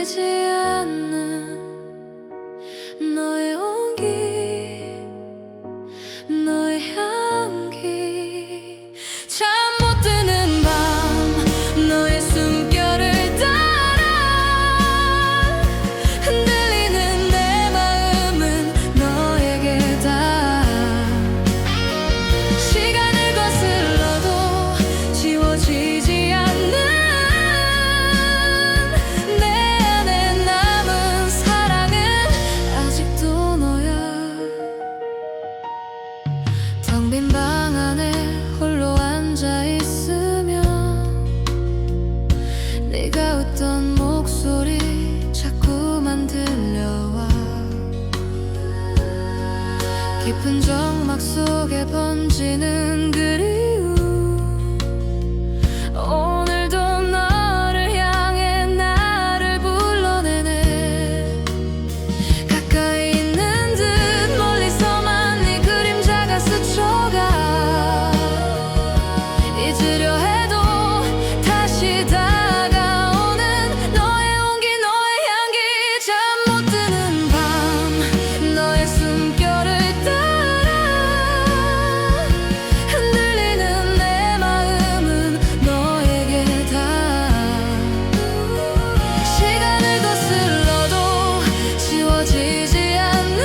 지워지지 않는 너의 온기, 너의 향기. 잠 못 드는 밤 너의 숨결을 따라 흔들리는 내 마음은 너에게다. 시간을 거슬러도 지워지지 않는 내 안에 남은 사랑은 아직도 너야. 텅 빈 방 안에 홀로 앉아 있으면 네가 웃던 목소리 자꾸만 들려와. 깊은 정막 속에 번지는 그리움, 오늘도 너를 향해 나를 불러내네. 가까이 있는 듯 멀리서만 네 그림자가 스쳐가. 잊으려 해도 다시 다가오는 너의 온기, 너의 향기. 잠 못 드는 밤 너의 숨결을 따라 흔들리는 내 마음은 너에게다. 시간을 거슬러도 지워지지 않는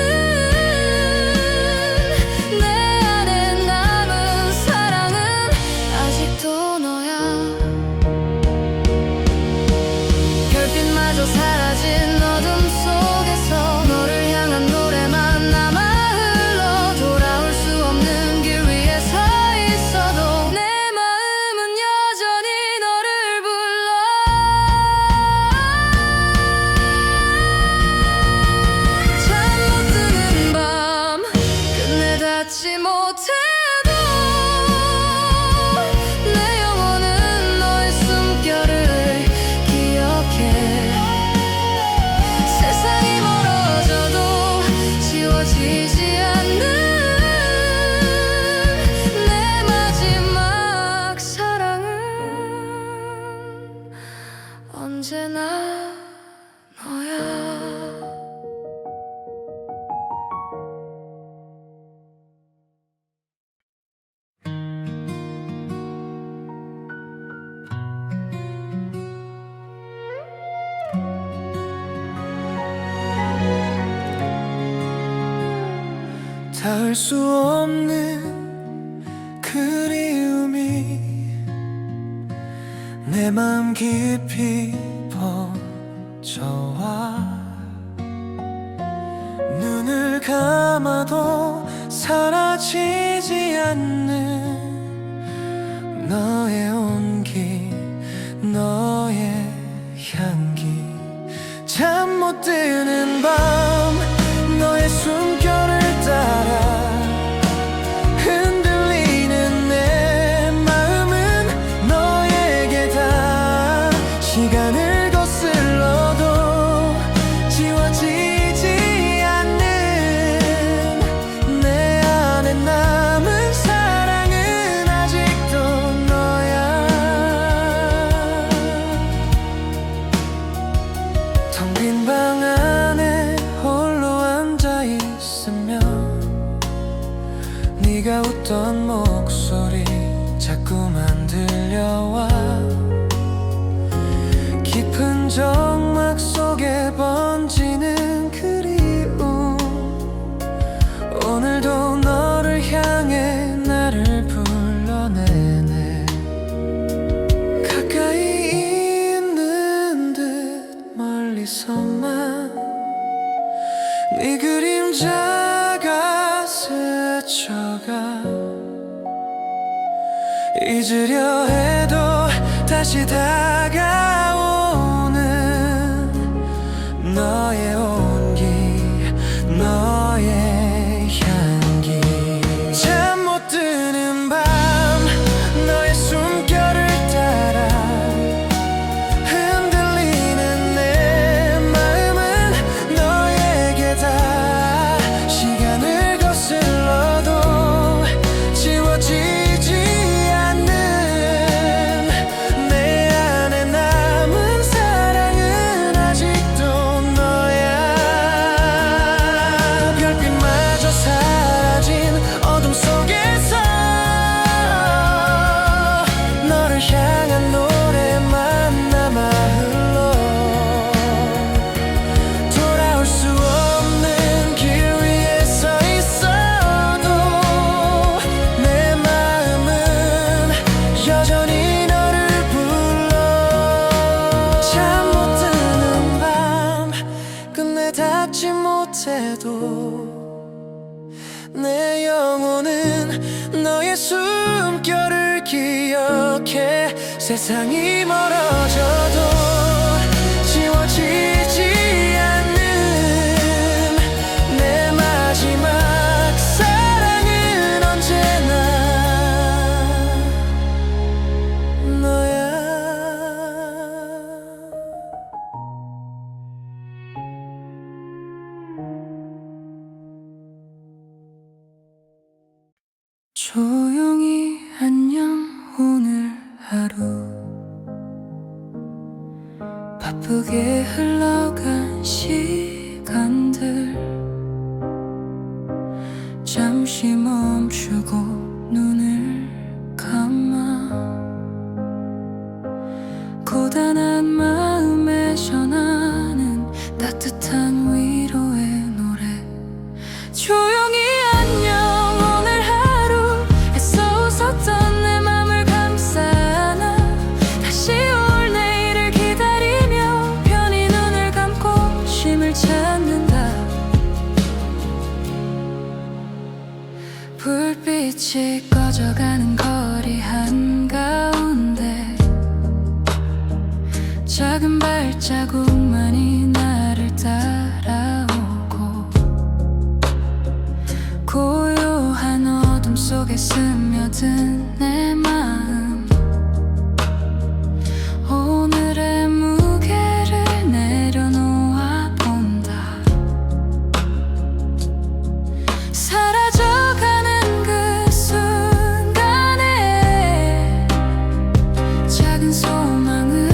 내 안에 남은 사랑은 아직도 너야. 별빛마저 사라진 어둠 속에서 너를 향한 노래만 남아 흘러. 돌아올 수 없는 길 위에 서 있어도 내 마음은 여전히 너를 불러. 잠 못 드는 밤 끝내 닿지 못해도 내 영혼은 너의 숨결을 기억해. 세상이 멀어져도 지워지지 않는 내 마지막 사랑은 언제나 너야. 닿을 수 없는 그리움이 내 맘 깊이 번져와. 눈을 감아도 사라지지 않는 너의 온기, 너의 향기. 잠 못 드는 밤 너의 숨결을 따라 흔들리는 내 마음은 너에게다. 시간을 거슬러도 지워지지 않는 내 안에 남은 사랑은 아직도 너야. 텅 빈 방 안에 홀로 앉아 있으면 네가 웃던 목소리 자꾸만 들려와. 깊은 정막 속에 번지는 그리움, 오늘도 너를 향해 나를 불러내네. 가까이 있는 듯 멀리서만 네 그림자가 스쳐가. 잊으려 해도 다시 다가오는 너의 온기, 너의 향기. 잠 못 드는 밤 너의 숨결을 따라 흔들리는 내 마음은 너에게다. 시간을 거슬러도 지워지지 않는 내 안에 나 닿지 못해도 내 영혼은 너의 숨결을 기억해. 세상이 멀어져도 지워지지 않는 내 마지막 사랑은 언제나 너야. 조용히 안녕. 오늘 하루 바쁘게 흘러간 시간들 잠시 멈추고 눈을 감아 고단한 마음에 전하는 따뜻한 위로의 노래. 조용히 안녕. 오늘 하루 애써 웃었던 내 맘을 감싸 안아 다시 올 내일을 기다리며 편히 눈을 감고 쉼을 찾는다. 불빛이 꺼져가는 거리 한가운데 작은 발자국만이 나를 따라오고 고요한 어둠 속에 스며든 내 마음. 오늘의 무게를 내려놓아 본다. 사라져가는 그 순간에 작은 소망을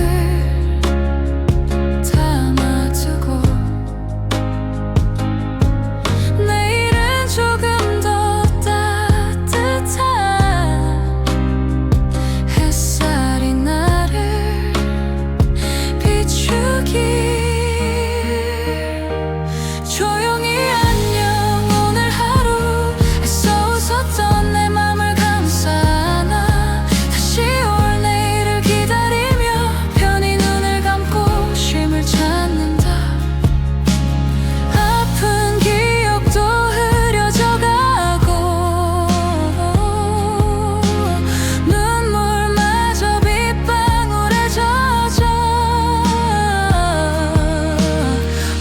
담아두고 내일은 조금 더 따뜻한 햇살이 나를 비추길. 조용히 안녕. 오늘 하루 애써 웃었던 내 맘을 감싸 안아 다시 올 내일을 기다리며 편히 눈을 감고 쉼을 찾는다. 아픈 기억도 흐려져가고 눈물마저 빗방울에 젖어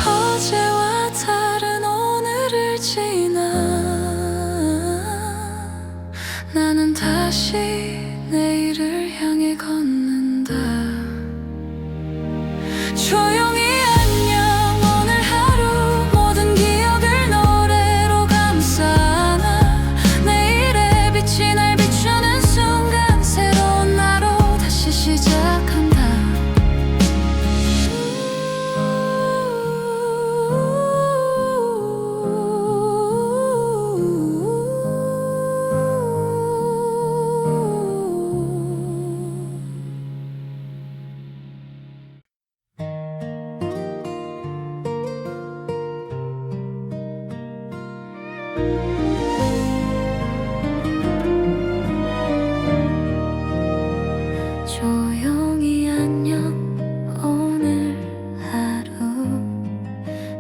어제와 다른 오늘을 지나 나는 다시 내일을 향해 걷는다. 조용히 안녕. 오늘 하루 모든 기억을 노래로 감싸 안아 내일의 빛이 날 비추는 순간 새로운 나로 다시 시작한다. 조용히 안녕. 오늘 하루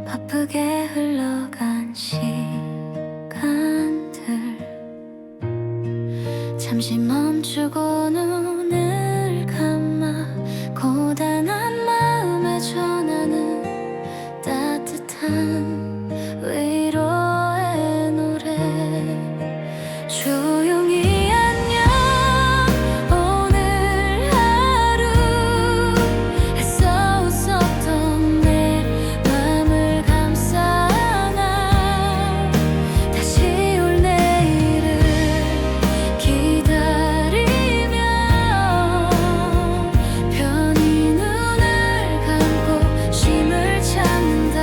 바쁘게 흘러간 시간들 잠시 멈추고 눈을 감아 고단한 마음에 전하는 따뜻한 위로의 노래. 조용히 안녕. 오늘 하루 애써 웃었던 내 맘을 감싸 안아 다시 올 내일을 기다리며 편히 눈을 감고 쉼을 찾는다.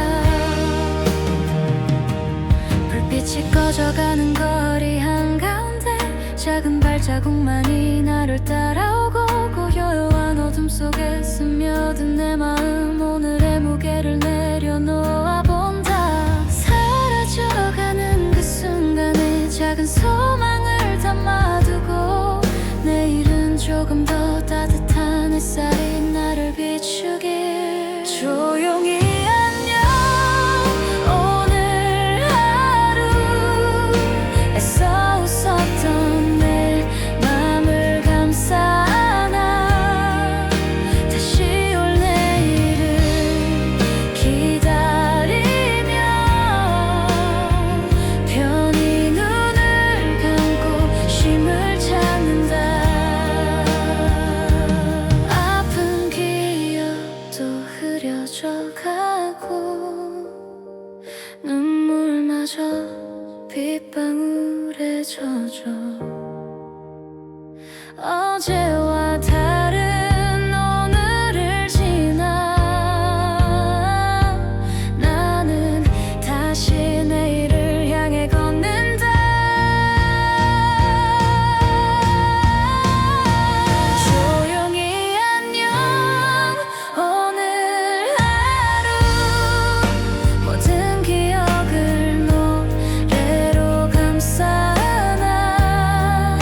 불빛이 꺼져가는 거리 한가운데 작은 발자국만이 나를 따라오고 고요한 어둠 속에 스며든 내 마음. 오늘의 무게를 내려놓아 본다. 사라져가는 그 순간에 작은 소망을 담아두고 내일은 조금 더 따뜻한 햇살이 나를 비추길. 조용히 안녕. 가고 눈물마저 빗방울에 젖어 어제와 다른 오늘을 지나 나는 다시 내일을 향해 걷는다. 조용히 안녕 오늘 하루 모든 기억을 노래로 감싸 안아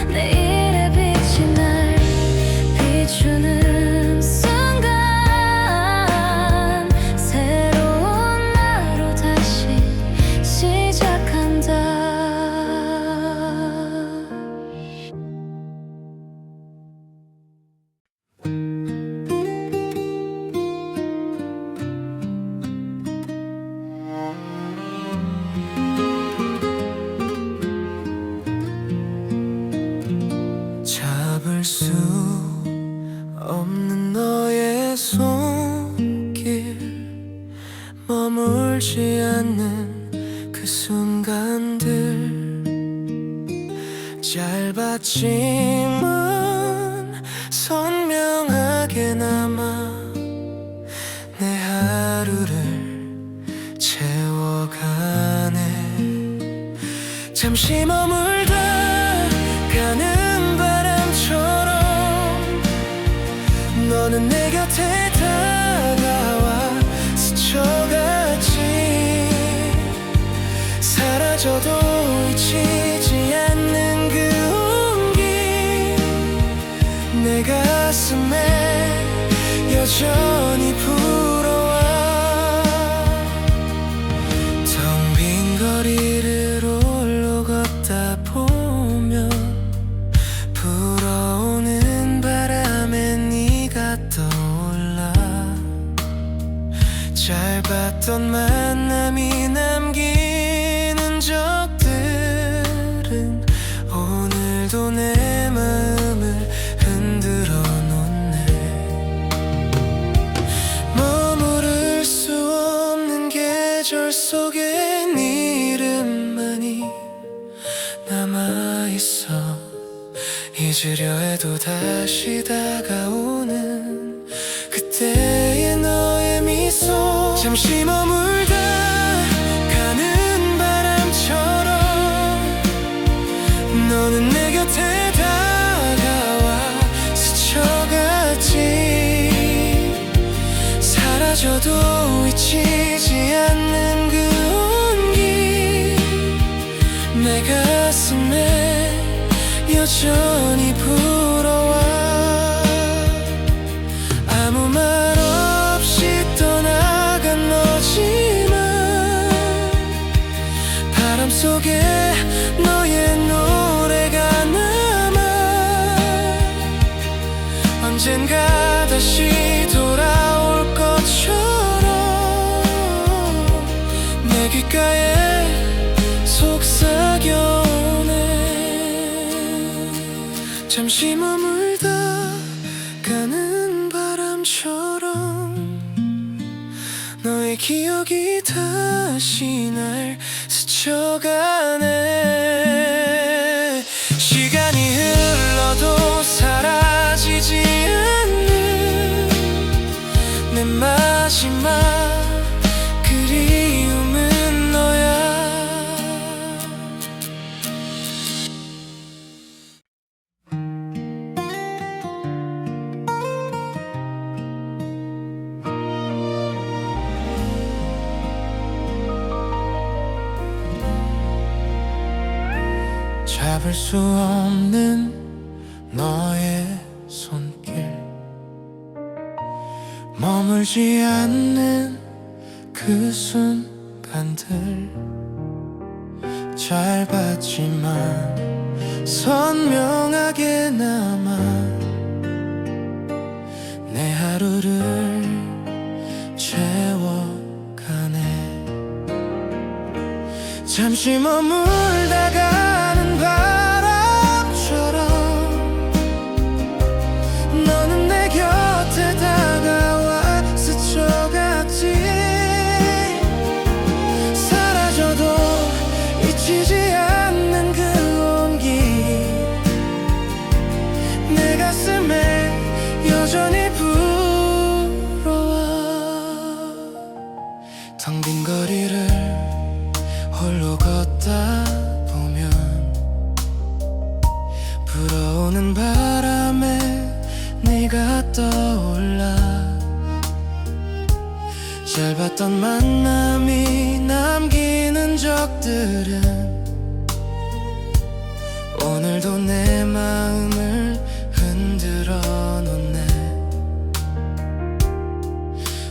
내일의 빛이 날 비추는 순간 새로운 나로 다시 시작한다. 잡을 수 없는 너의 손길 머물지 않는 그 순간들 짧았지만 선명하게 남아 내 하루를 채워가네. 잠시 머물다 가는 바람처럼 너는 내 곁에 다가와 스쳐갔지. 사라져도 잊히지 않는 그 온기 내 가슴에 여전히 불어와. 텅 빈 거리를 홀로 걷다 보면 불어오는 바람에 네가 떠올라. 짧았던 만남이 남기는 적들은 오늘도 내 마음을 흔들어 놓네. 머무를 수 없는 계절 속에 네 이름만이 남아있어. 잊으려 해도 다시 다가오는 그때의 너의 미소. 잠시 머물다 가는 바람처럼 너는 내 곁에 다가와 스쳐갔지. 사라져도 잊히지 않는 그 온기 내 가슴에 여전히 불어와. 아무 말 없이 떠나간 너지만 바람 속에 너의 노래가 남아. 언젠가 다시 돌아올 것처럼 내 귓가에 속삭여오네. 잠시 머물다 가는 바람처럼 너의 기억이 다시 날 스쳐가네. 시간이 흘러도 사라지지 않는 내 마지막 그리움은 너야. 잡을 수 없는 너의 손길 머물지 않는 그 순간들 짧았지만 선명하게 남아 내 하루를 채워가네. 잠시 머물다 가는 바람처럼 너는 내 곁에 다가와 스쳐갔지. 텅 빈 거리를 홀로 걷다 보면 불어오는 바람에 네가 떠올라. 짧았던 만남이 남기는 적들은 오늘도 내 마음을 흔들어 놓네.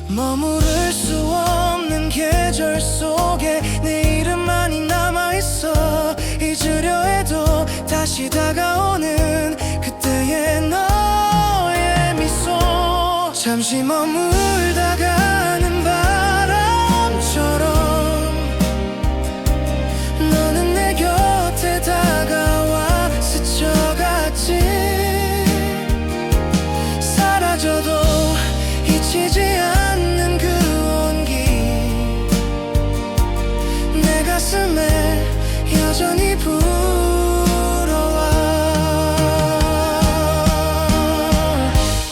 머무를 수 없는 계절 속에 내 이름만이 남아있어. 잊으려 해도 다시 다가오는 그때의 너의 미소. 잠시 머물다 가는 바람처럼 너는 내 곁에 다가와 스쳐갔지. 사라져도 잊히지 않는 그 온기 내 가슴에 여전히 불어와.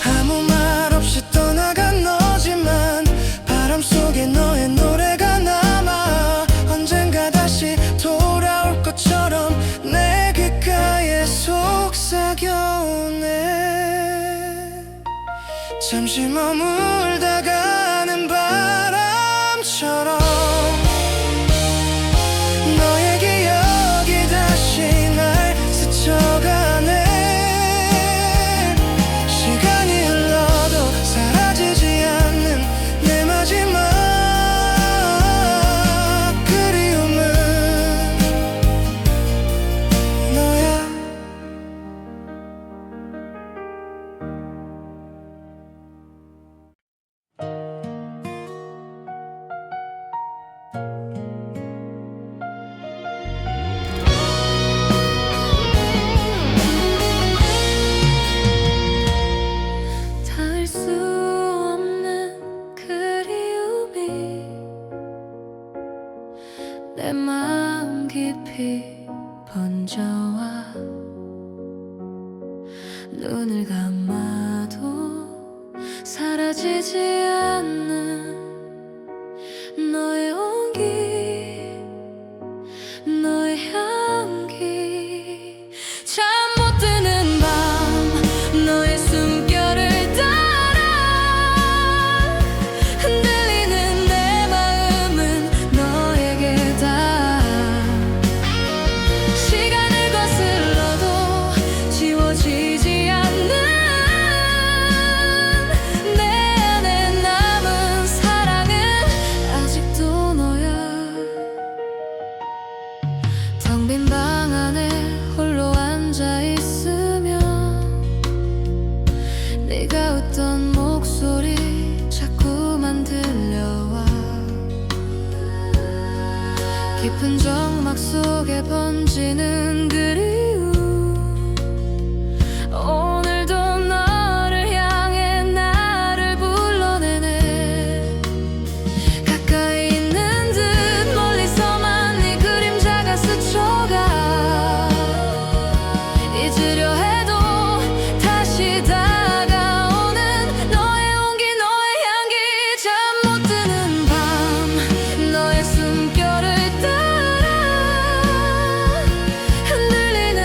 아무 말 없이 떠나간 너지만 바람 속에 너의 노래가 남아 언젠가 다시 돌아올 것처럼 내 귓가에 속삭여오네. 잠시 머물다 가는 바람처럼 너의 기억이 다시 날 스쳐가네. 시간이 흘러도 사라지지 않는 내 마지막 그리움은 너야. 닿을 수 없는 그리움이 내 마음 깊이 번져와. 눈을 감아도 사라지지 않는 너의 온기 너의 향기. 잠 못 드는 밤 너의 숨결을 따라 흔들리는 내 마음은 너에게다. 시간을 거슬러도 지워지지 않는 내 안에 남은 사랑은 아직도 너야. 텅 빈 방 안에 홀로 앉아 있으면 네가 웃던 목소리 자꾸만 들려와. 깊은 정막 속에 번지는 그리움 오늘도 너를 향해 나를 불러내네. 가까이 있는 듯 멀리서만 네 그림자가 스쳐가. 잊으려 해도 다시 다가오는 너의 온기 너의 향기. 잠 못 드는 밤 너의 숨결을 따라 흔들리는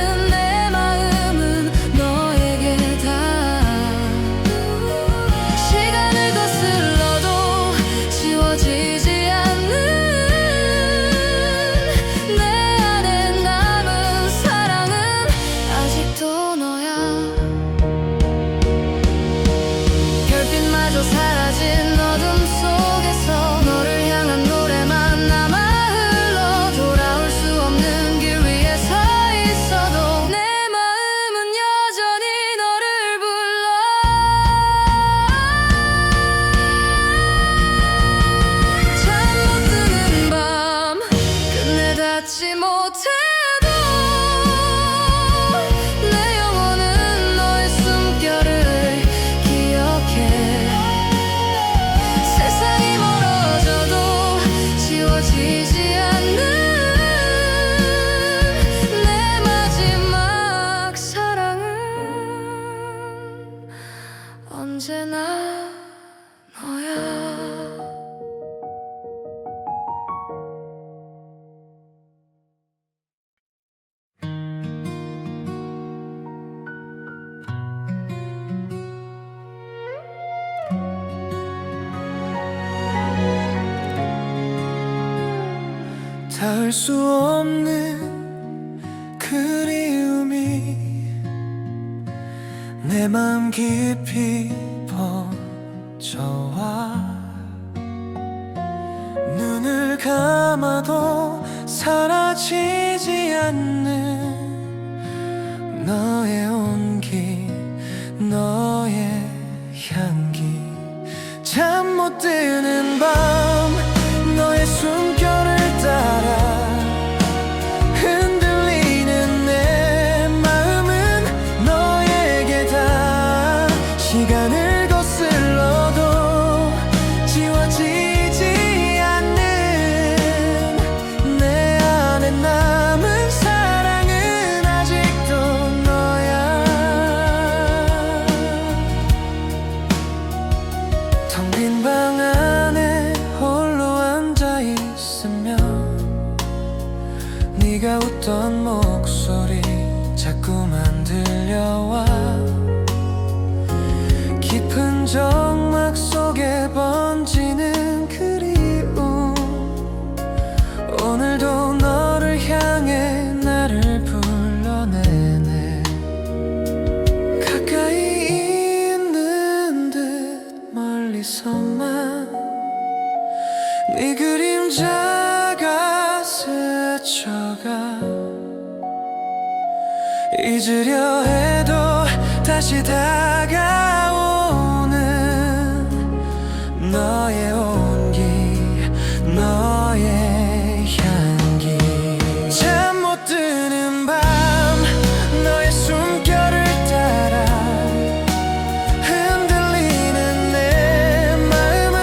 닿을 수 없는 그리움이 내 마음 깊이 번져와 눈을 감아도 사라지지 않는 너의 온기 너의 향기 잠 못 드는 밤 너의 숨결을 따라 흔들리는 내 마음은 너에게 다 시간을 거슬러도 지워지지 않는 내 안에 남은 사랑은 아직도 너야 텅 빈 방 안에 홀로 앉아 있으면 네가 웃던 목소리 자꾸만 들려와 깊은 정막 속에 번지는 그리움 오늘도 너를 향해 나를 불러내네 가까이 있는 듯 멀리서만 네 그림자가 스쳐가 잊으려 해도 다시 다가오는 너의 온기 너의 향기 잠 못 드는 밤 너의 숨결을 따라 흔들리는 내 마음은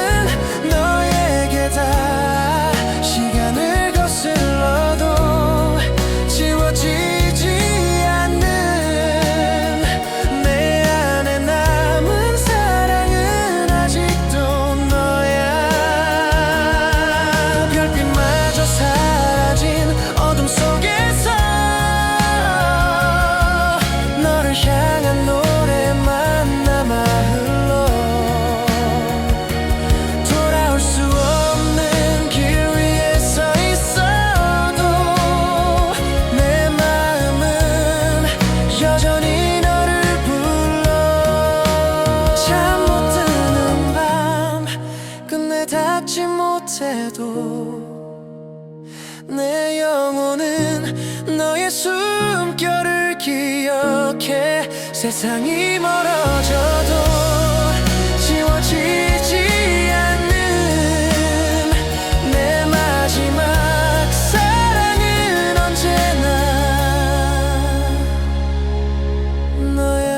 너에게 다 시간을 거슬러도 지워지지 않는 내 안에 남은 사랑은 아직도 너야 별빛마저 사라진 어둠 속에서 너를 향한 노래만 남아 흘러 돌아올 수 없는 길 위에 서 있어도 내 마음은 여전히 너를 불러 잠 못 드는 밤 끝내 닿지 못해도 내 영혼은 너의 숨결을 기억해 세상이 멀어져도 지워지지 않는 내 마지막 사랑은 언제나 너야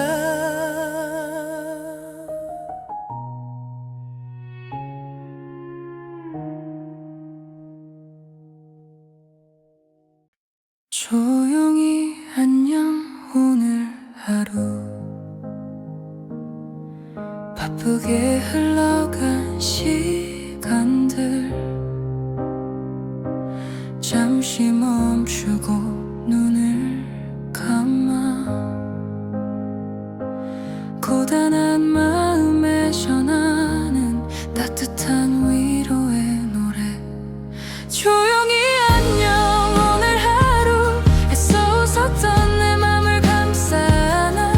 조용히 안녕 오늘 하루 바쁘게 흘러간 시간들 잠시 멈추고 눈을 감아 고단한 마음에 전하는 따뜻한 위로의 노래 조용히 안녕 오늘 하루 애써 웃었던 내 맘을 감싸 안아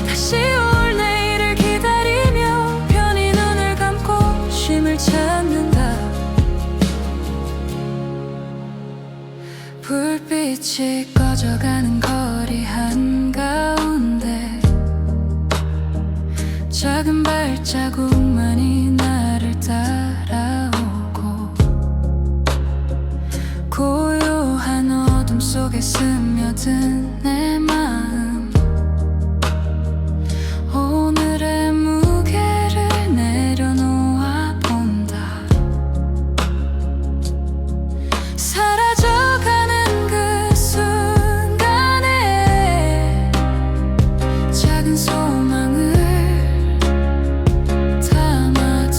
다시 올 내일을 기다리며 편히 눈을 감고 쉼을 찾는다 불빛이 꺼져가는 거리 한가운데 작은 발자국만이 나를 따라오고 고요한 어둠 속에 스며든 내 마음 오늘의 무게를 내려놓아 본다 사라져가는 그 순간에 작은 소망을 담아둔다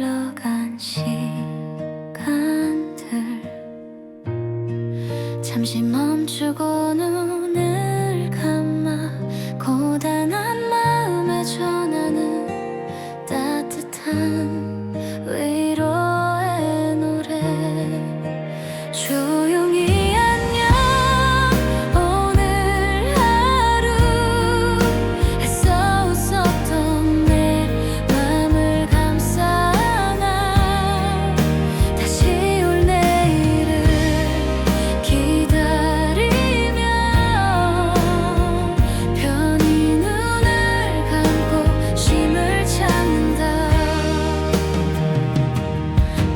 흘러간 시간들 잠시 멈추고 눈을 감아 고단한 마음에 전하는 따뜻한 위로의 노래 조용히 안녕 오늘 하루 애써 웃었던 내 맘을 감싸나 다시 올 내일을 기다리며 편히 눈을 감고 쉼을 찾는다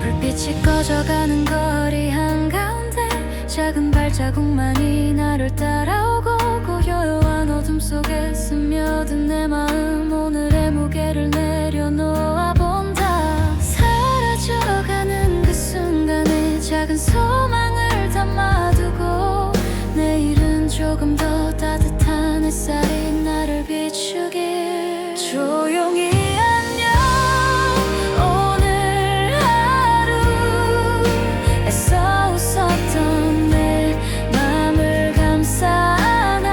불빛이 꺼져가는 거리 한가운데 작은 발자국만이 나를 따라오고 고요한 어둠 속에 스며든 내 마음 오늘의 무게를 내려놓아 본다 사라져가는 그 순간에 작은 소망을 담아두고 내일은 조금 더 따뜻한 햇살이 나를 비추길 조용히 안녕 오늘 하루 애써 웃었던 내 맘을 감싸나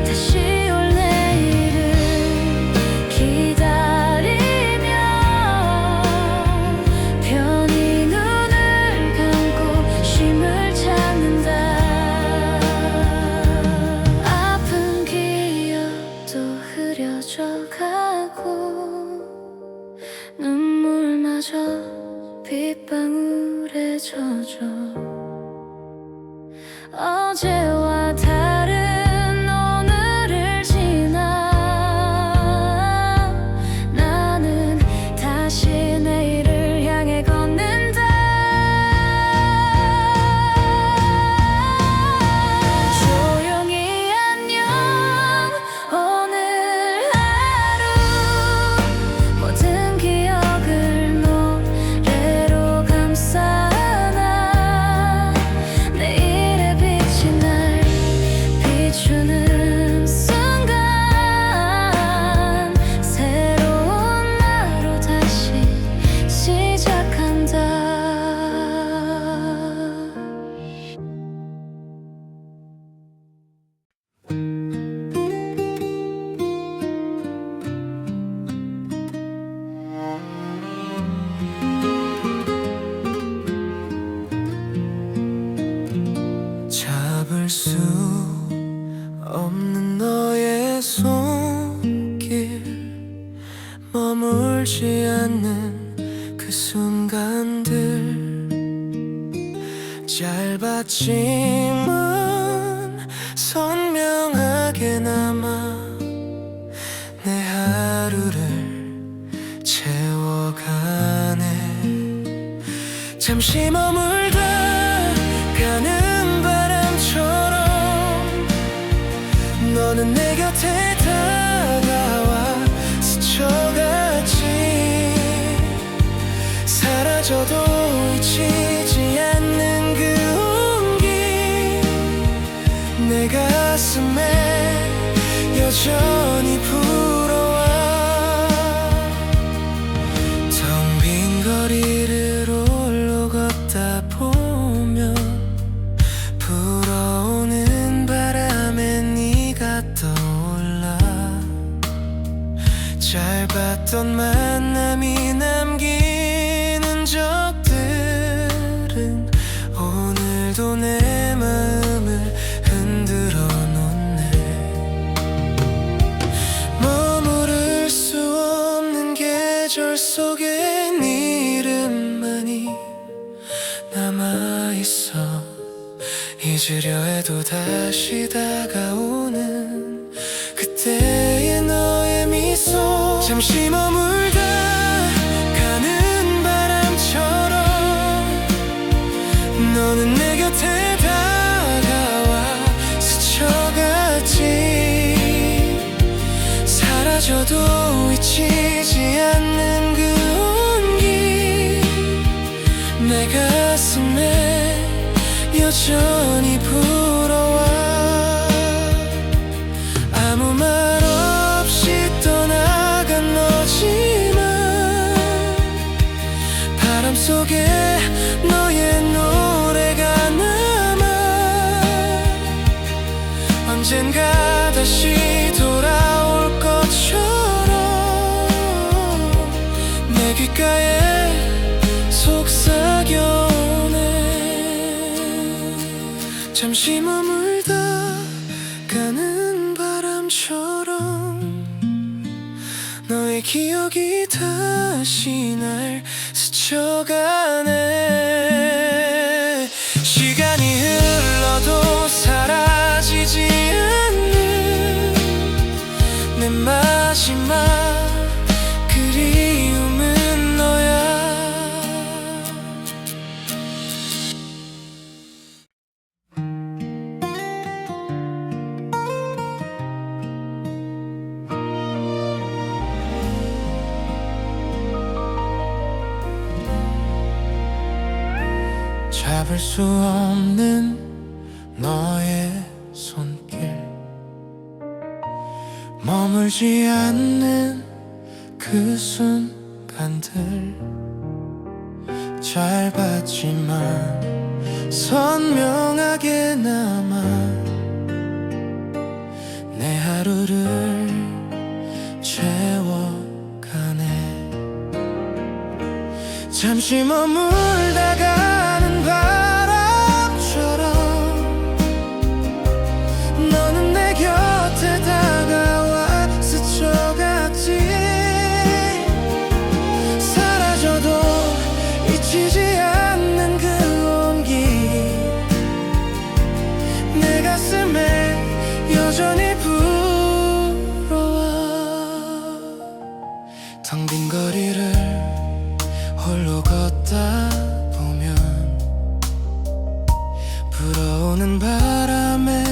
다시 올 내일을 기다리며 편히 눈을 감고 쉼을 찾는다 아픈 기억도 흐려져 가고 눈물마저 빗방울에 젖어 어제와 다른 오늘을 지나 나는 다시 내일을 향해 걷는다 조용히 안녕 오늘 하루 모든 기억을 노래로 감싸나 내일의 빛이 날 비추는 순간 새로운 하루 다시 시작한다 잡을 수 없는 너의 손길 머물지 않는 그 순간들 짧았지만 선명하게 남아 내 하루를 채워가네 잠시 머물다 가는 바람처럼 너는 내 곁에 다가와 스쳐갔지 사라져도 잊히지 않는 그 온기 내 가슴에 여전히 불어와 텅 빈 거리를 홀로 걷다 보면 불어오는 바람에 네가 떠올라 짧았던 만남이 남기는 적들은 오늘도 내 마음을 흔들어 놓네 머무를 수 없는 계절 속에 네 이름만이 남아있어 잊으려 해도 다시 다가오는 그때의 너의 미소 잠시 머물다 가는 바람처럼 너는 내 곁에 다가와 스쳐갔지 사라져도 잊히지 않는 그 온기 내 가슴에 여전히 불어와 아무 말 없이 떠나간 너지만 속에 너의 노래가 남아 언젠가 다시 돌아올 것처럼 내 귓가에 속삭여오네. 잠시 머물다 가는 바람처럼 너의 기억이 다시 날 스쳐가네. 시간이 흘러도 사라지지 않는 내 마지막 그리움은 너야. 잡을 수 없는 너의 손길, 머물지 않는 그 순간들, 짧았지만 선명하게 남아 내 하루를 채워가네. 잠시 머물다 가는 바람처럼 너는 내 곁에 다가와 스쳐갔지. 사라져도 잊히지 않는 그 온기, 내 가슴에 여전히 불어와. 텅 빈 거리를 홀로 걷다 보면 불어오는 바람에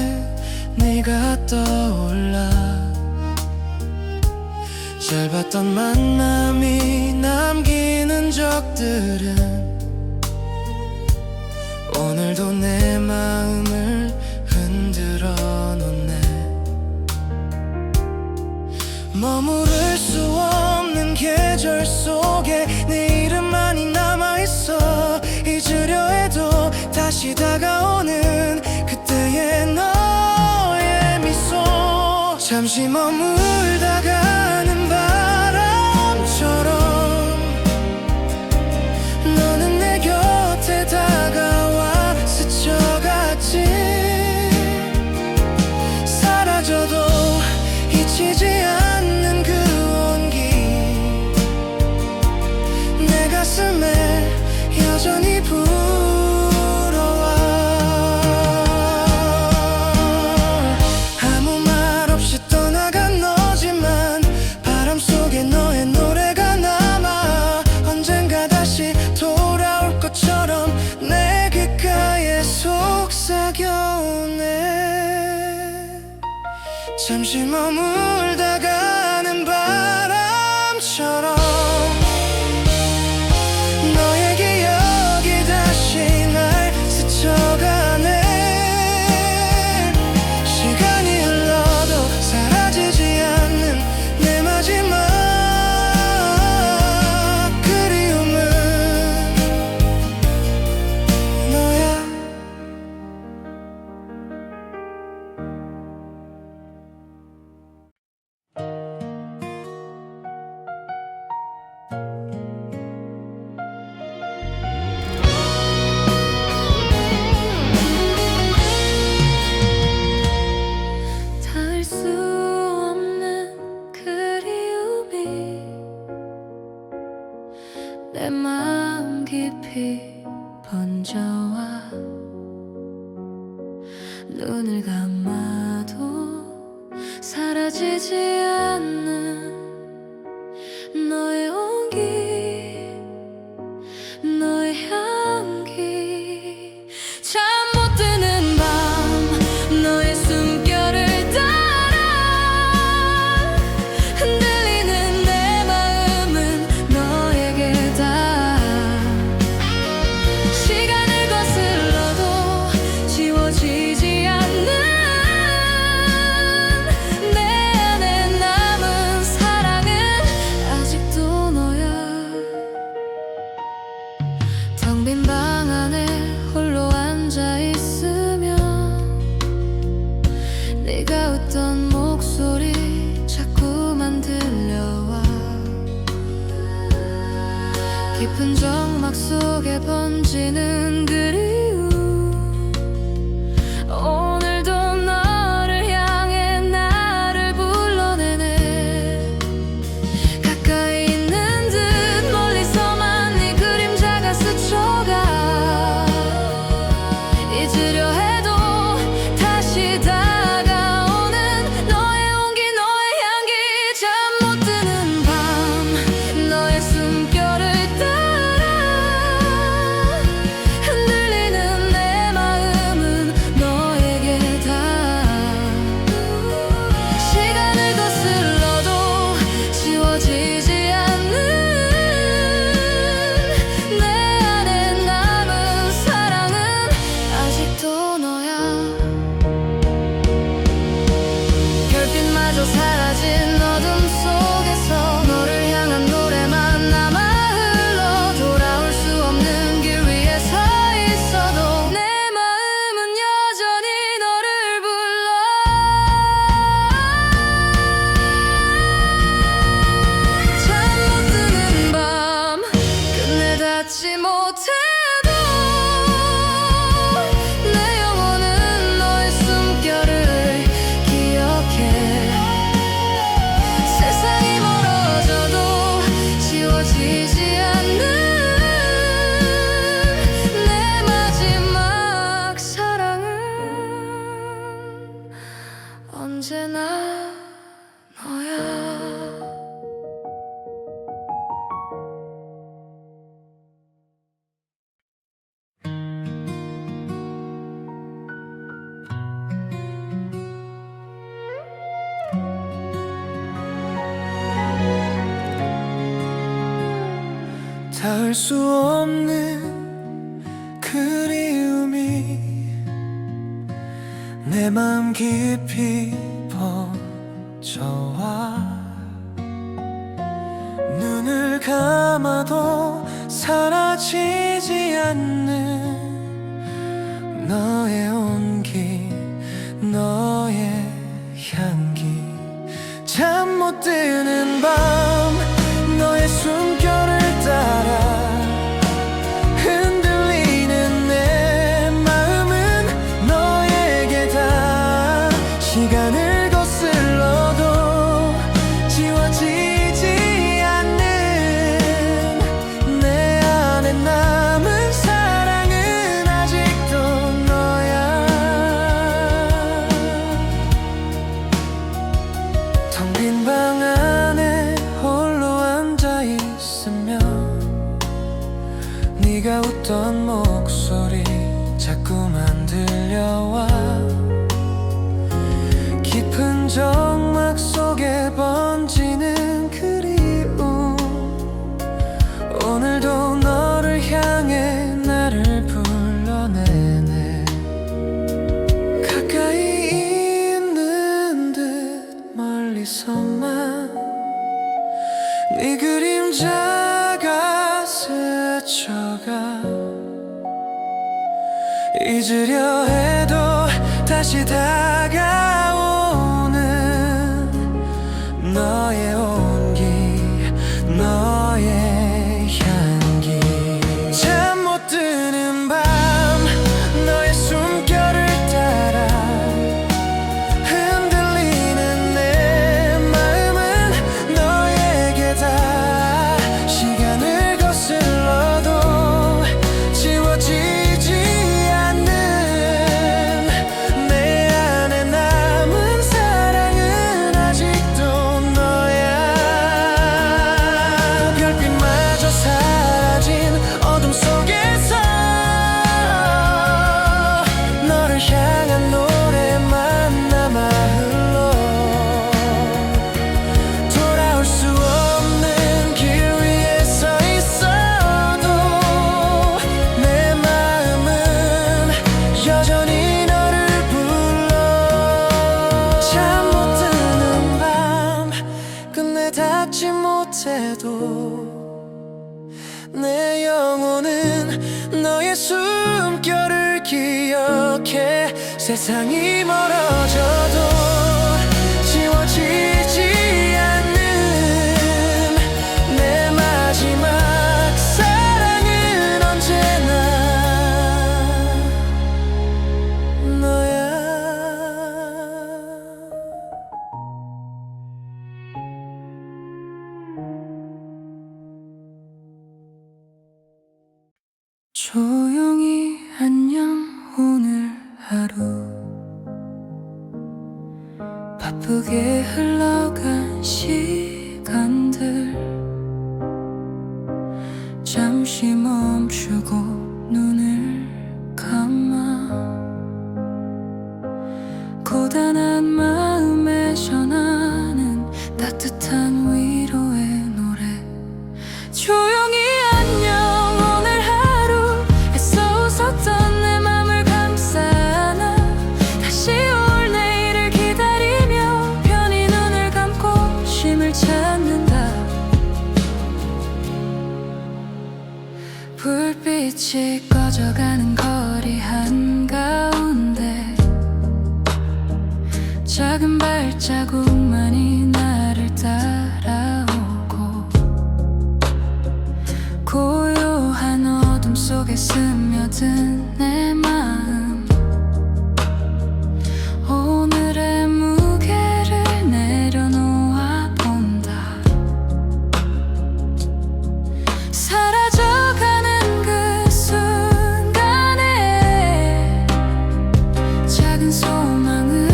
네가 떠올라. 짧았던 만남이 남기는 적들은 오늘도 내 마음을 흔들어 놓네. 머무를 수 없는 계절 속에 내 이름만이 남아있어. 잊으려 해도 다시 다가오는 그때의 너의 미소. 잠시 머물다 가는 바람처럼 너는 내 곁에 다가와 스쳐갔지. 사라져도 잊히지 않는 그 온기, 내 가슴에 여전히 불어와. 아무 말 없이 떠나간 너지만 바람 속에 너의 노래가 남아 언젠가 다시 돌아올 것처럼 내 귓가에 속삭여오네. 잠시 머물다 가는 바람처럼 너의 기억이 다시 날 스쳐가네. 시간이 흘러도 사라지지 않는 내 마지막 그리움은 너야. 닿을 수 없는 그리움이 내 마음 깊이 번져와. 눈을 감아도 사라지지 않는 너의 온기, 너의 향기. 잠 못 드는 밤 너의 숨결을 따라 흔들리는 내 마음은 너에게다. 시간을 거슬러도 지워지지 않는 내 안에 남은 사랑. 깊은 정막 속에 번지는 그리움 오늘도 너를 향해 나를 불러내네 가까이 있는 듯 멀리서만 네 그림자가 스쳐가 잊으려 해도 다시 다가오는 너의 온기 너의 향기 잠 못 드는 밤 너의 숨결을 따라 흔들리는 내 마음은 너에게 닿아 시간을 거슬러도 지워지지 않는 내 안에 남은 사랑은 아직도 너야 별빛마저 사라진 어둠 속에서 너를 향한 노래만 남아 흘러 돌아올 수 없는 길 위에 서 있어도 내 마음은 여전히 너를 불러 잠 못 드는 밤 끝내 닿지 못해도 내 영혼은 너의 숨결을 기억해 세상이 멀어져도 지워지지 않는 내 마지막 사랑은 언제나 너야 닿을 수 없는 그리움이 내 마음 깊이 번져와 눈을 감아도 사라지지 않는 너의 온기 너의 향기 잠 못 드는 밤 너의 숨결을 따라 흔들리는 내 마음은 너에게 다 시간을 거슬러도 지워지지 않는 내 안에 남은 사랑은 아직도 너야 텅 빈 방 안에 홀로 앉아 있으면 네가 웃던 목소리 자꾸만 들려와 깊은 정막 속에 번지는 그리움 오늘도 너를 향해 나를 불러내네 가까이 있는 듯 멀리서만 네 그림자가 스쳐가 잊으려 해도 다시 다가오는 너의 온기 너의 향기 잠 못 드는 밤 너의 숨결을 따라 흔들리는 내 마음은 너에게 다 시간을 거슬러도 지워지지 않는 내 안에 남은 사랑은 아직도 너야 별빛마저 사라진 어둠 속에서 너를 향한 노래만 남아 흘러 돌아올 수 없는 길 위에 서 있어도 내 마음은 여전히 너를 불러 잠 못 드는 밤 끝내 닿지 못해도 내 영혼은 너의 숨결을 기억해 세상이 멀어져도 지워지지 않는 내 마지막 사랑 조용히 안녕 오늘 하루 바쁘게 흘러간 시간들 잠시 멈추고 눈을 감아 고단한 마음에 전하는 따뜻한 위로의 노래 조용히 안녕 오늘 하루 애써 웃었던 내 맘을 감싸 안아 다시 올 내일을 기다리며 편히 눈을 감고 쉼을 찾는다 불빛이 꺼져가는 거리 한가운데 작은 발자국만이 나를 따라오고 고요한 어둠 속에 스며든 내 마음 오늘의 무게를 내려놓아 본다 사라져가는 그 순간에 작은 소망을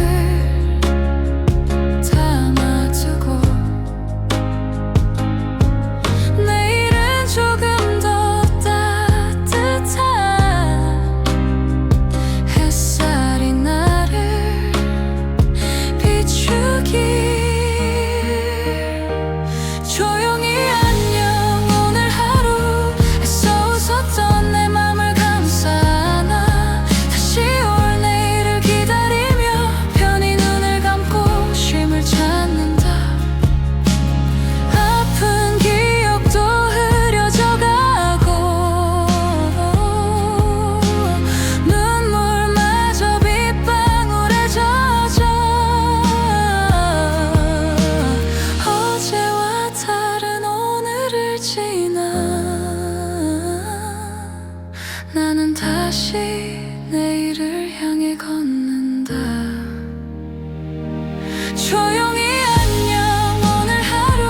담아두고 내일은 조금 더 따뜻한 햇살이 나를 비추길 조용히 안녕 오늘 하루 애써 웃었던 내 맘을 감싸 안아 다시 올 내일을 기다리며 편히 눈을 감고 쉼을 찾는다 아픈 기억도 흐려져가고 눈물마저 빗방울에 젖어 어제와 다른 오늘을 지나 나는 다시 내일을 향해 걷는다 조용히 안녕 오늘 하루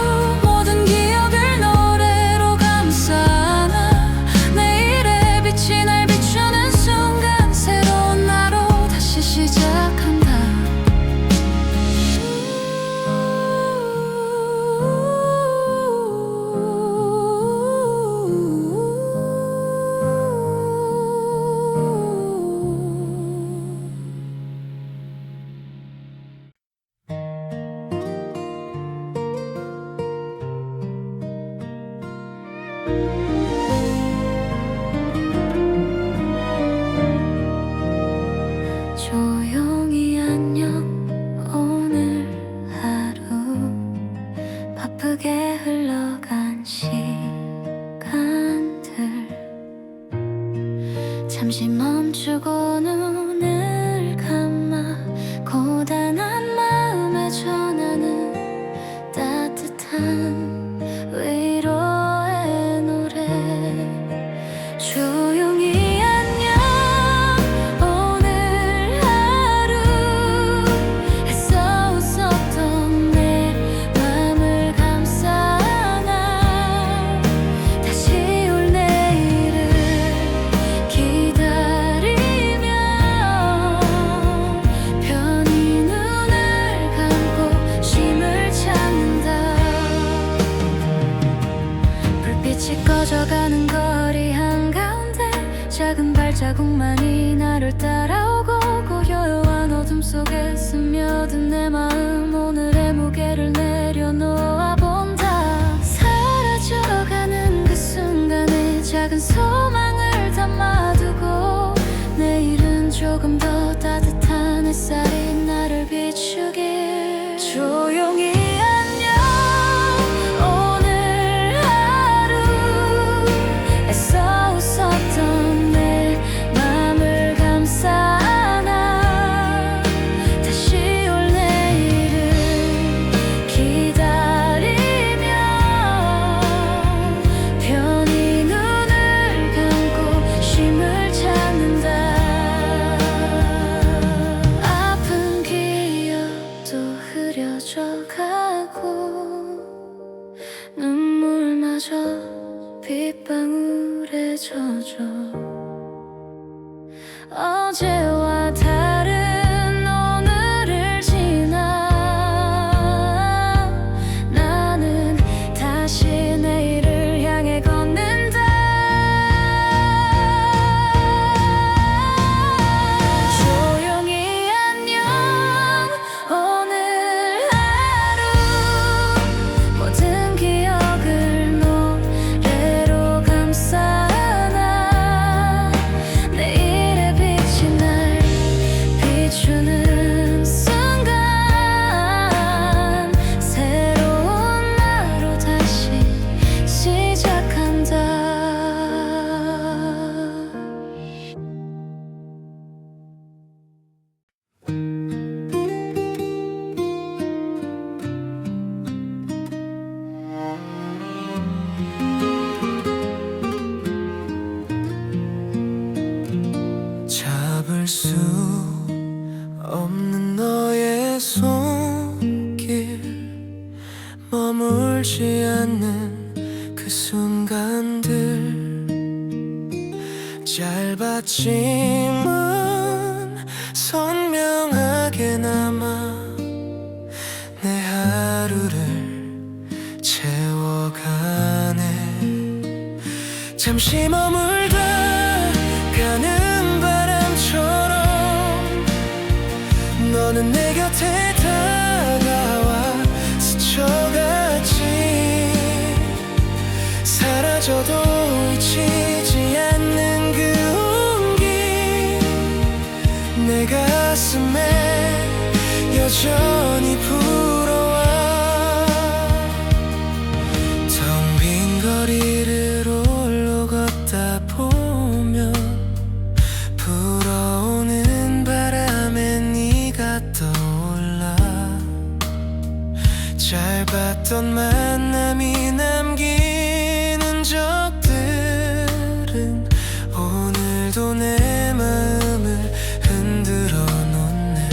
모든 기억을 노래로 감싸 안아 내일의 빛이 날 비추는 순간 새로운 나로 다시 시작한다 조용히 안녕 오늘 하루 바쁘게 흘러간 시간들 잠시 멈추고 눈을 감아 고단한 마음에 전하는 따뜻한 위로의 노래 조용히 안녕 오늘 하루 애써 웃었던 내 맘을 감싸 안아 다시 올 내일을 기다리며 편히 눈을 감고 쉼을 찾는다 불빛이 꺼져가는 거리 한가운데 작은 발자국만이 나를 따라오고 고요한 어둠 속에 스며든 내 마음 오늘의 무게를 내려놓아 본다 사라져가는 그 순간에 작은 소망을 담아두고 내일은 조금 더 따뜻한 햇살이 나를 비추길 조용히 안녕 오늘 하루 애써 웃었던 내 맘을 감싸 안아 다시 올 내일을 기다리며 편히 눈을 감고 쉼을 찾는다 아픈 기억도 흐려져가고 눈물마저 빗방울에 젖어 어제와 다른 오늘을 지나 나는 다시 내일을 향해 걷는다. 조용히 안녕 오늘 하루 모든 기억을 노래로 감싸나 내일의 빛이 날 비추는 순간 새로운 나로 다시 시작한다. 잡을 수 없는 너의 손길 머물지 않는 그 순간들 짧았지만 선명하게 남아 내 하루를 채워가네. 잠시 머물다 가는 바람처럼 너는 내 곁에 다가와 스쳐갔지. 사라져도 잊히지 않는 그 온기 내 가슴에 여전히 불어와. 텅 빈 거리를 홀로 걷다 보면 불어오는 바람에 네가 떠올라. 짧았던 만남이 남기는 적들은 오늘도 내 마음을 흔들어 놓네.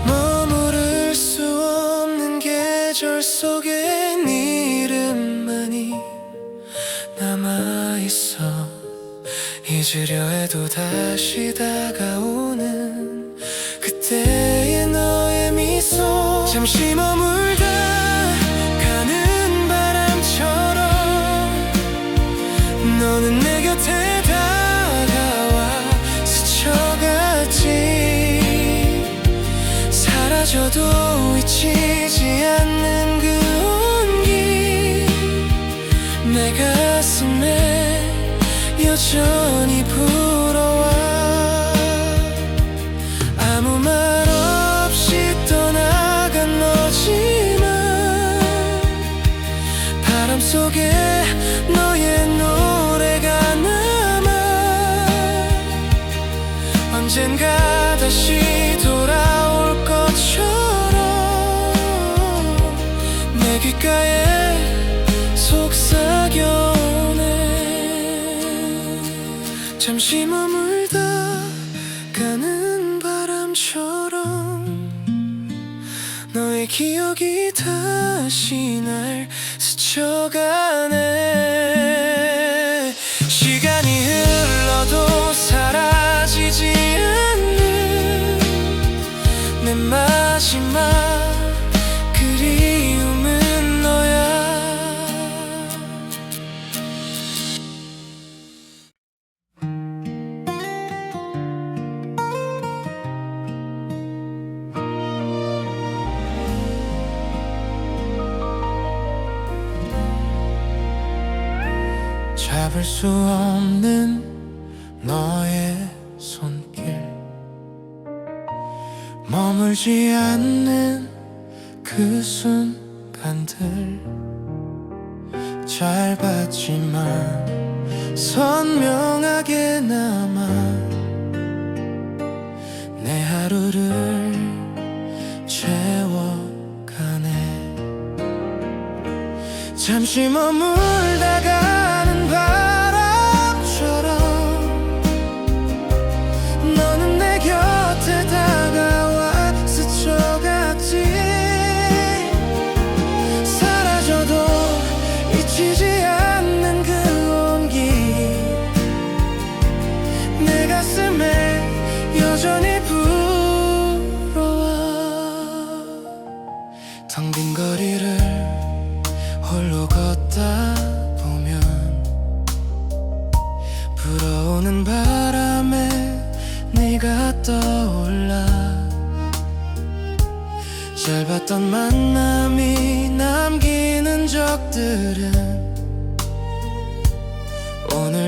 머무를 수 없는 계절 속에 네 이름만이 남아있어. 잊으려 해도 다시 다가오는 그때의 너의 미소. 잠시 머물다 가는 바람처럼 너는 내 곁에 다가와 스쳐갔지. 사라져도 잊히지 않는 그 온기 내 가슴에 여전히 불어와. 아무 말 없이 떠나간 너지만 바람 속에 너의 노래가 남아. 언젠가 다시 돌아올 것처럼 내 귓가에 속삭여오네. 잠시 머물다 가는 바람처럼 너의 기억이 다시 날 스쳐가네. 시간이 흘러도 사라지지 않는 내 마지막 그리움은 너야. 잡을 수 없는 너의 손길 머물지 않는 그 순간들 짧았지만 선명하게 남아 내 하루를 채워가네. 잠시 머물다 가는 바람처럼 너는 내 곁에 다가와 스쳐갔지. 사라져도 잊히지 않는 그 온기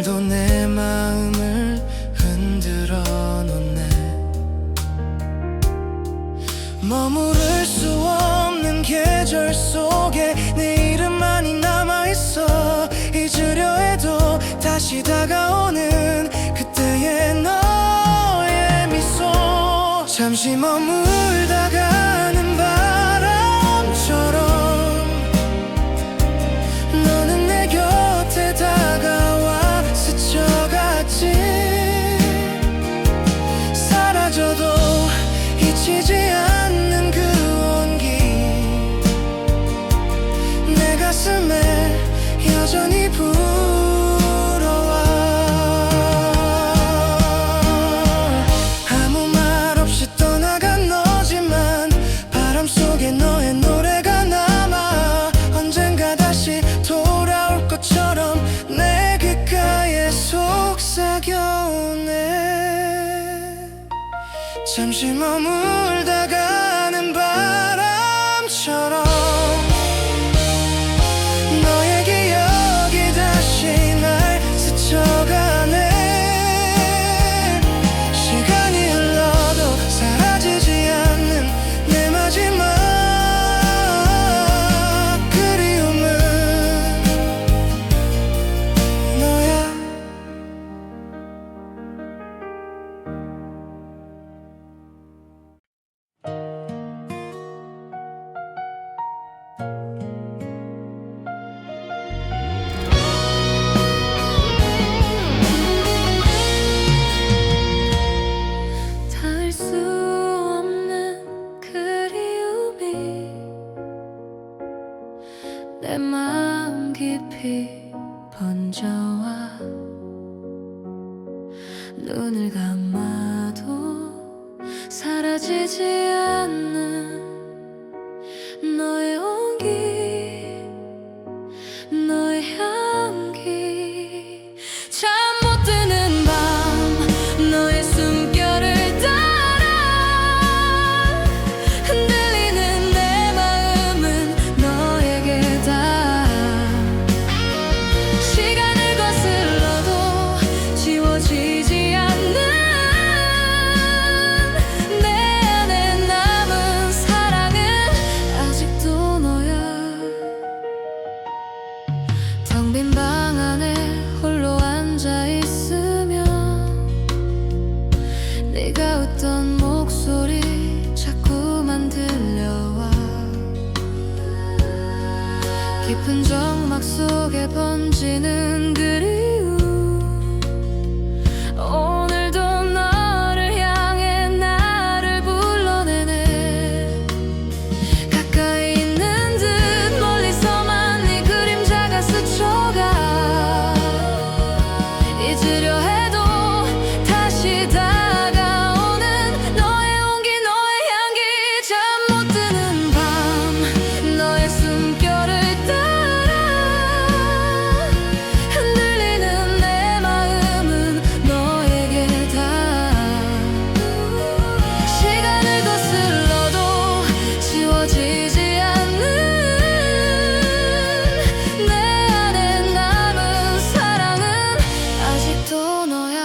오늘도 내 마음을 흔들어 놓네. 머무를 수 없는 계절 속에 내 이름만이 남아있어. 잊으려 해도 다시 다가오는 그때의 너의 미소. 잠시 머물다 가는 바람처럼 너는 내 곁에 다가와 스쳐갔지. 사라져도 잊히지 않는 그 온기 내 가슴에 여전히 불어와. 아무 말 없이 떠나간 너지만 바람 속에 너의 노래가 남아 언젠가 다시 돌아올 것처럼 내 귓가에 속삭여오네. 잠시 머물다 가는 바람처럼 너의 기억이 다시 날 스쳐가네. 시간이 흘러도 사라지지 않는 내 마지막 그리움은 너야. 닿을 수 없는 그리움이 내 마음 깊이 번져와. 눈을 감아도 사라지지 않는 너의 온기 너의 향기. 잠 못 드는 밤 너의 숨결을 따라 흔들리는 내 마음은 너에게 다. 시간을 거슬러도 지워지지 않는 내 안에 남은 사랑은 아직도 너야. 텅 빈 방 안에 홀로 앉아 있으면 네가 웃던 목소리 자꾸만 들려와. 깊은 정막 속에 번지는 그리움. 오늘도 너를 향해 나를 불러내네. 가까이 있는 듯 멀리서만 네 그림자가 스쳐가. 잊으려 해도 다시 다가오는 너의 온기 너의 향기. 잠 못 드는 밤 너의 숨결을 따라 흔들리는 내 마음은 너에게 다. 시간을 거슬러도 지워지지 않는 내 안에 남은 사랑은 아직도 너야.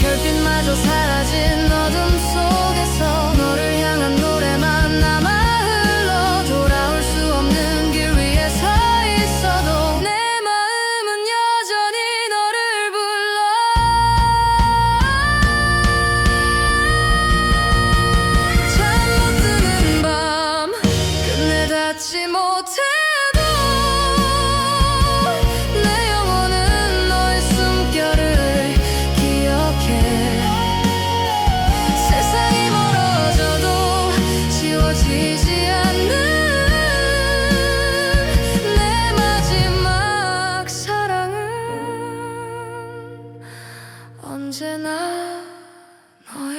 별빛마저 사라진 어둠 속에서 너를 향한 노래만 남아 흘러. 돌아올 수 없는 길 위에 서 있어도 내 마음은 여전히 너를 불러. 잠 못 드는 밤 끝내 닿지 못해도 내 영혼은 너의 숨결을 기억해. 세상이 멀어져도 지워지지 않는 내 마지막 사랑은 언제나 너야.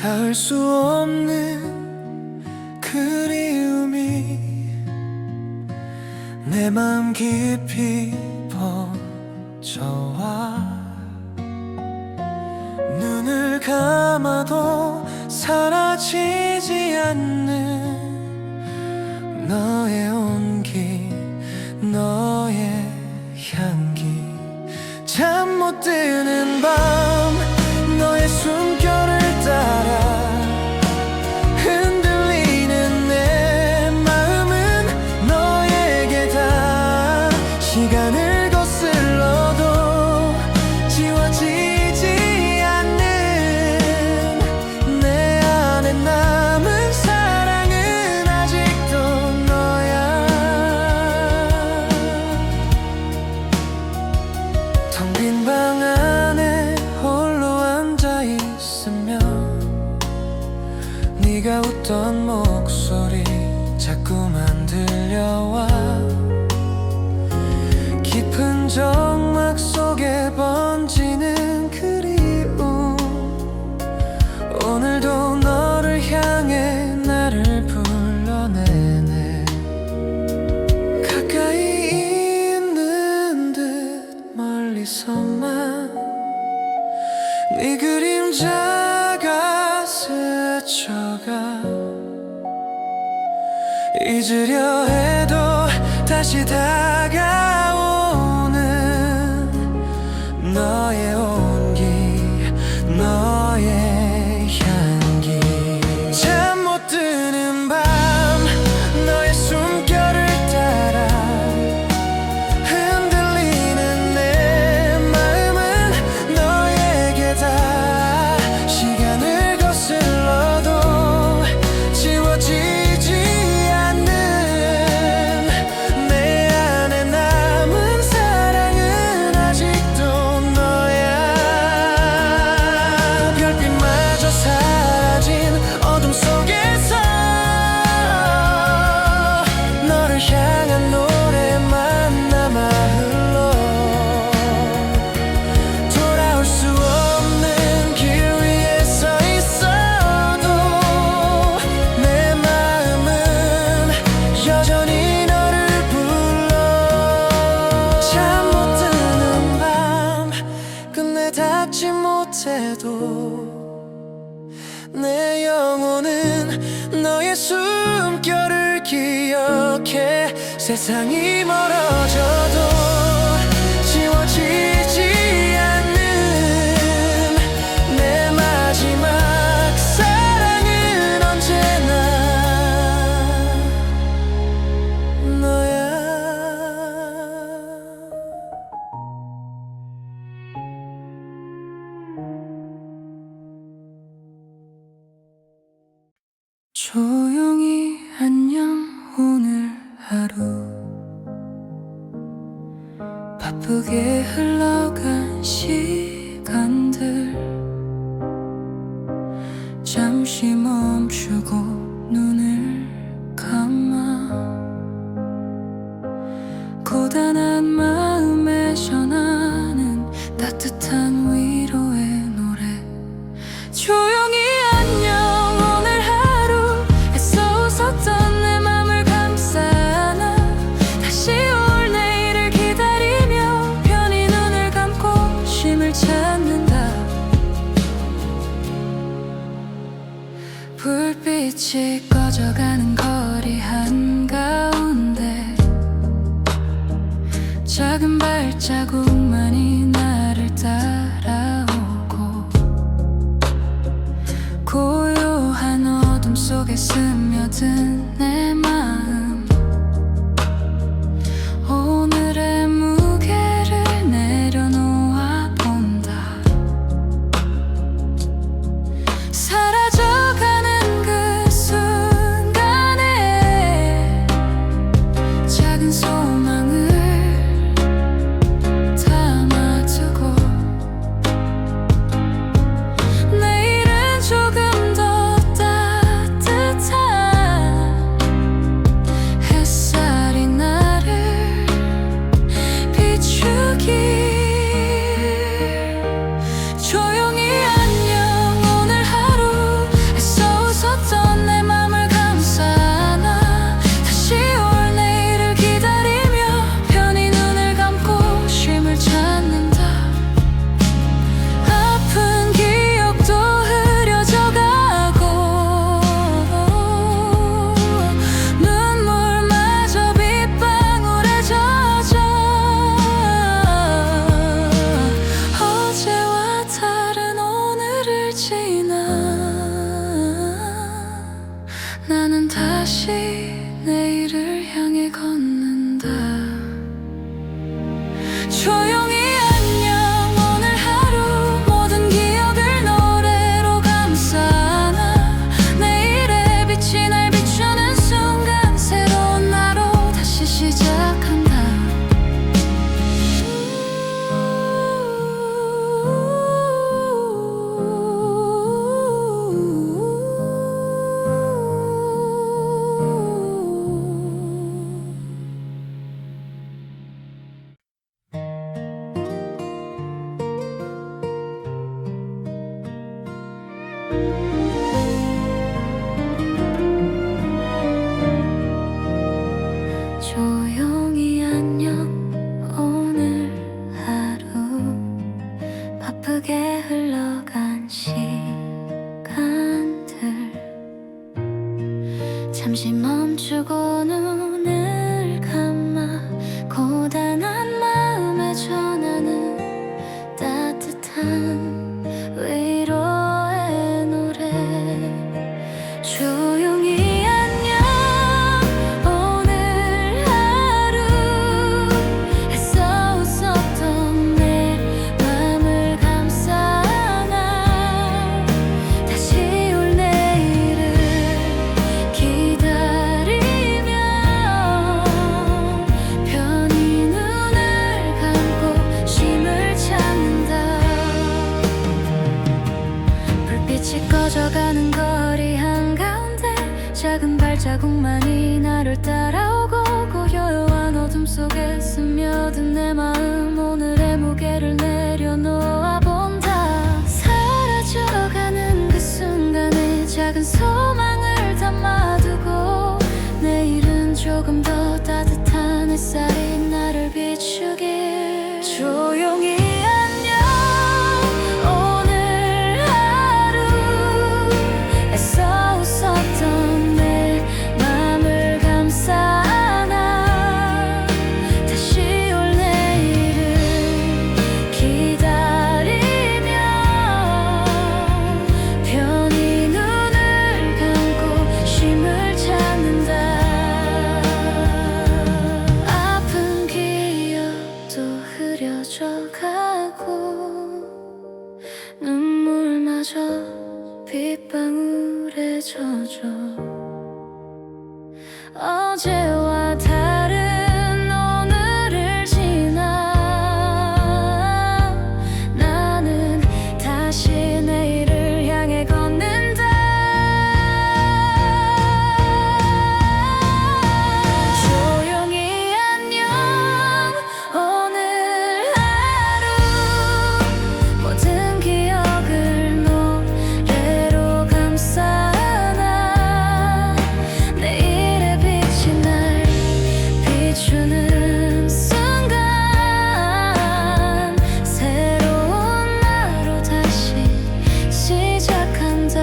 닿을 수 없는 그리움이 내 마음 깊이 번져와 눈을 감아도 사라지지 않는 너의 온기 너의 향기 잠 못 드는 밤 너의 숨결을 따라 흔들리는 내 마음은 너에게 다 시간을 거슬러도 지워지지 않는 내 안에 남은 사랑은 아직도 너야 텅 빈 방 안에 홀로 앉아 있으면 네가 웃던 목소리 자꾸만 들려와 깊은 정막 속에 번지는 그리움 오늘도 너를 향해 나를 불러내네 가까이 있는 듯 멀리서만 네 그림자가 스쳐가 잊으려 해도 다시 다가오는 너의 온기 너의 향기 잠 못 드는 밤 너의 숨결을 따라 흔들리는 내 마음은 너에게 다 시간을 거슬러도 지워지지 않는 내 안에 남은 사랑은 아직도 너야 별빛마저 사라진 어둠 속에서 너를 향한 노래만 남아 흘러 돌아올 수 없는 길 위에 서 있어도 내 마음은 여전히 너를 불러 잠 못 드는 밤 끝내 닿지 못해도 내 영혼은 너의 숨결을 기억해 세상이 멀어져도 지워지지 않는 내 마지막 사랑은 언제나 너야 조용히 안녕 오늘 하루 바쁘게 흘러간 시간들 잠시 멈추고 눈을 감아 고단한 마음에 전하는 따뜻한 위로의 노래 조용히 안녕 오늘 하루 애써 웃었던 내 맘을 감싸 안아 다시 올 내일을 기다리며 편히 눈을 감고 쉼을 찾는다 불빛이 꺼져가는 거리 한가운데 작은 발자국만이 나를 따라오고 고요한 어둠 속에 스며든 내 마음 오늘의 무게를 내려놓아 본다 사라져가는 그 순간에 작은 소망을 담아두고 내일은 조금 더 따뜻한 다시 내일을 향해 걷는다. 조용히 안녕 오늘 하루 모든 기억을 노래로 감싸 안아. 내일의 빛이 날 비추는 순간 새로운 나로 다시 시작한다. 조용히 안녕 오늘 하루 바쁘게 흘러간 시간들 잠시 멈추고 눈을 감아 고단한 마음에 전하는 따뜻한 위로의 노래. 조용히 안녕 오늘 하루 애써 웃었던 내 맘을 감싸 안아. 다시 올 내일을 기다리며 편히 눈을 감고 쉼을 찾는다. 불빛이 꺼져가는 거리 한가운데 작은 발자국만이 나를 따라오고 고요한 어둠 속에 스며든 내 마음 오늘의 무게를 내려놓아 본다. 사라져가는 그 순간에 작은 소망을 담아두고 내일은 조금 더 따뜻한 햇살이 나를 비추길. 조용히 안녕 오늘 하루 애써 웃었던 내 맘을 감싸 안아. 다시 올 내일을 기다리며 편히 눈을 감고 쉼을 찾는다. 아픈 기억도 흐려져 가고 눈물마저 빗방울에 젖어. 어제와 다른 오늘을 지나 나는 다시 내일을 향해 걷는다. 조용히 안녕 오늘 하루 모든 기억을 노래로 감싸 안아. 내일의 빛이 날 비추는 순간 새로운 나로 다시 시작한다.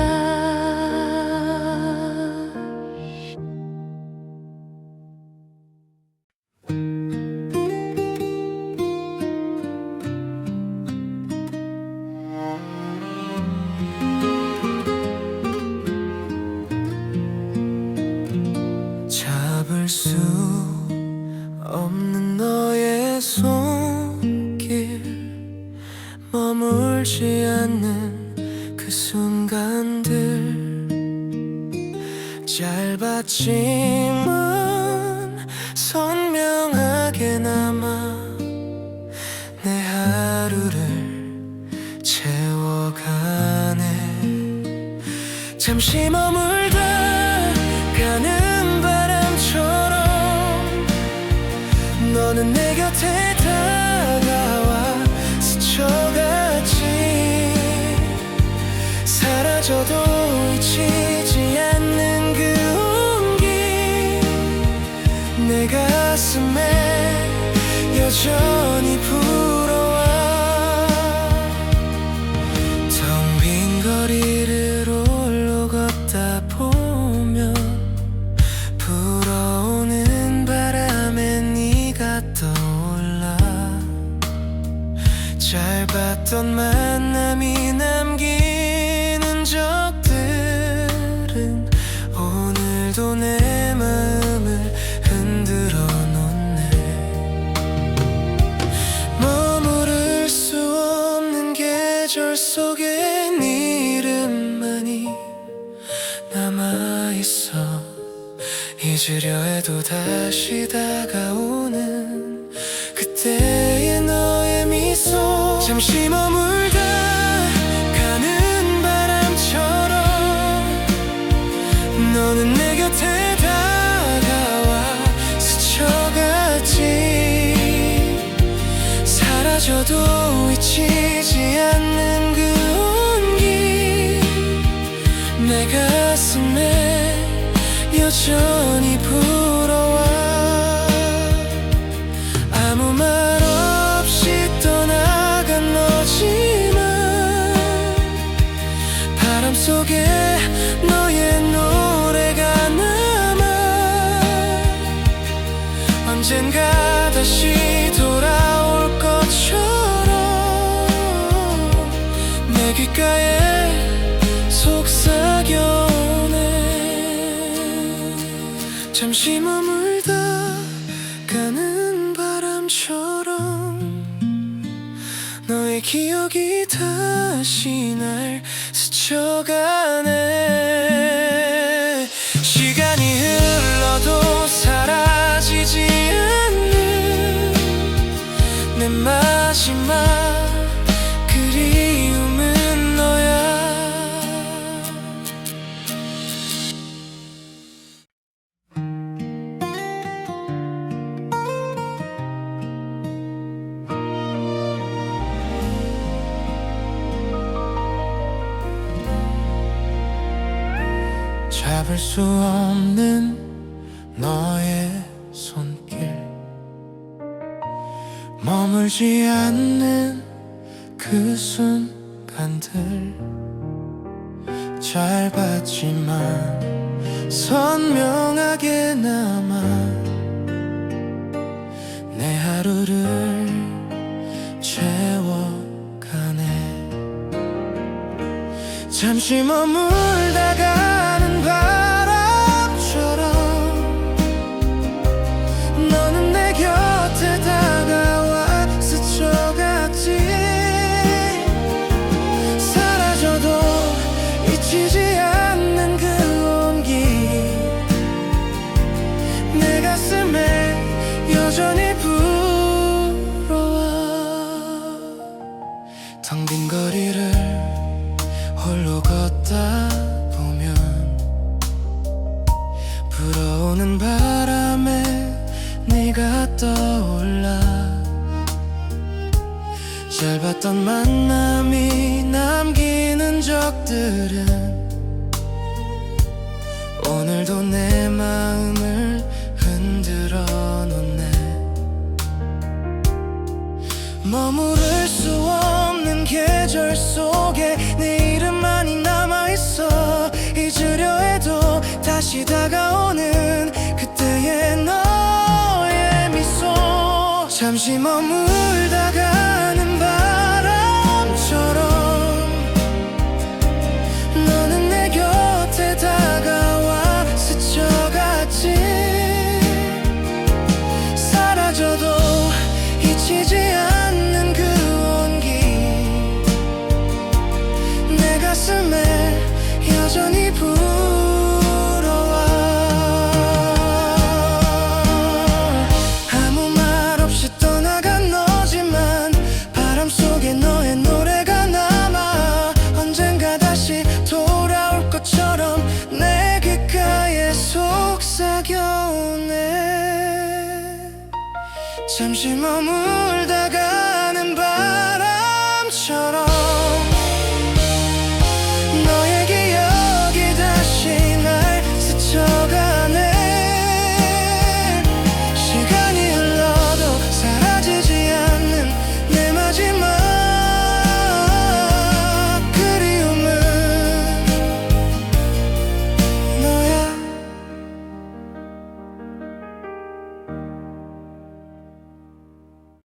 잡을 수 없는 너의 손길 머물지 않는 그 순간들 짧았지만 선명하게 남아 내 하루를 채워가네. 잠시 머물다 가는 바람처럼 너는 내 곁에 다가와 스쳐갔지. 사라져도 잊히지 않는 그 온기 내 가슴에 여전히 불어와. 텅 빈 거리를 홀로 걷다 보면 불어오는 바람에 네가 떠올라. 짧았던 만남이 남긴 흔적들은 오늘도 내 마음을 흔들어 놓네. 머무를 수 없는 계절 속에 네 이름만이 남아있어. 잊으려 해도 다시 다가오는 그때의 너의 미소. 잠시 머물다 가는 바람처럼 너는 내 곁에 다가와 스쳐갔지. 사라져도 잊히지 않는 그 온기 내 가슴에 여전히 불어와. 아무 말 없이 떠나간 너지만 바람 속에 너의 노래가 남아. 언젠가 다시 돌아올 것처럼 내 귓가에 속삭여오네. 잠시 머물다 가는 바람처럼 너의 기억이 다시 날 스쳐가네. 시간이 흘러도 사라지지 않는 내 마지막 그리움은 너야. 잡을 수 없는 너의 손길, 머물지 않는 그 순간들. 짧았지만 선명하게 남아 내 하루를 채워가네. 잠시 머물다 가는 바람처럼 너는 내 곁에 다가와 스쳐갔지. 사라져도 잊히지 않는 그 온기 내 가슴에 여전히 불어와. 텅 빈 거리를 홀로 걷다 보면 불어오는 바람에 네가 떠올라. 짧았던 만남이 남기는 적들은 오늘도 내 마음을 흔들어 놓네. 머무를 수 없는 계절 속에 내 이름만이 남아있어. 잊으려 해도 다시 다가오는 그때의 너의 미소. 잠시 머물다 가는 바람처럼 너는 내 곁에 다가와 스쳐갔지. 사라져도 잊히지 않는 그 온기 내 가슴에 여전히 불어와. 아무 말 없이 떠나간 너지만 바람 속에 너의 노래가 남아. 언젠가 다시 돌아올 것처럼 내 귓가에 속삭여오네. 잠시 머물다가